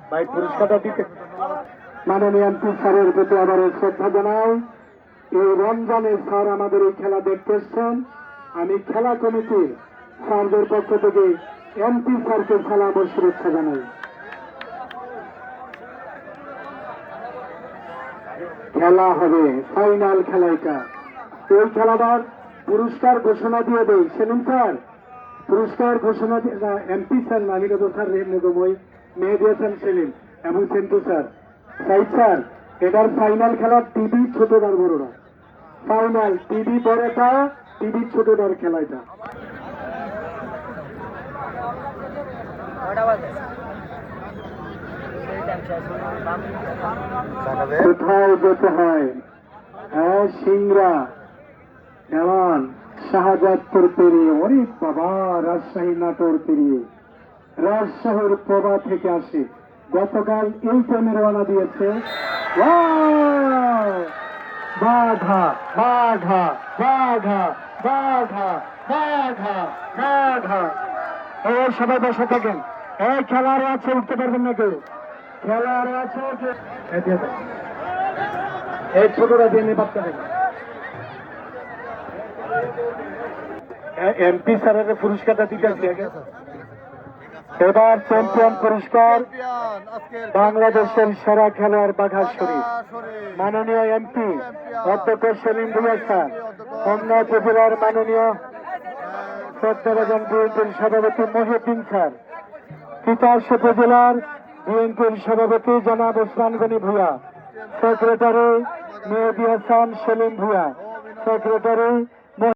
ভাই পুরস্কারটা দিতে মাননীয় এমপি স্যারের প্রতি আবারও শ্রদ্ধা জানাই। এই রমজানে স্যার আমাদের এই খেলা দেখতে এসছেন। আমি খেলা কমিটির স্যারদের পক্ষ থেকে এমপি স্যারকে সালাম ও শুভেচ্ছা জানাই। খেলা হবে ফাইনাল খেলা এটা। এই খেলাটার পুরস্কার ঘোষণা দিয়ে দেয় সেলিম স্যার। পুরস্কার ঘোষণা দিয়ে MP sir নামিগত sir রেমুগময় Mehedi Hasan Selim এবং সেন্টু স্যার সাইদ স্যার। এটার ফাইনাল খেলা টিভি ছোটটার বড়রা। ফাইনাল টিভি বড়টা, টিভি ছোটটার খেলা এটা। কোথাও যেতে হয়? হ্যাঁ, সিংড়া এমন শাহজাদপুর পেরিয়ে, অনেক বাবা রাজশাহী নাটোর পেরিয়ে রাজশাহীর প্রভা থেকে আসে। গতকাল এই টাইমে রওনা দিয়েছে। বাঘা বাঘা বাঘা বাঘা বাঘা বাঘা। এই সবাই বসে থাকেন। এই খেলার আছে, উঠতে পারবেন না কেউ। খেলার আছে, এই ছোটরা দিয়ে নিয়ে বাচ্চা থাকেন। এমপি স্যারের পুরস্কারটা দিতে আসছে। এবার চ্যাম্পিয়ন পুরস্কার বাংলাদেশের সেরা খেলোয়াড় বাঘা শরীফ। মাননীয় এমপি অধ্যক্ষ সেলিম ভুঁইয়া স্যার, হোমনা উপজেলার মাননীয় শ্রদ্ধাভাজন বিএনপির সভাপতি মহিউদ্দিন স্যার, তিতাস উপজেলার বিএনপির সভাপতি জনাব ওসমান গনি ভূঁইয়া, সেক্রেটারি মেহেদি হাসান সেলিম ভূঁইয়া, সেক্রেটারি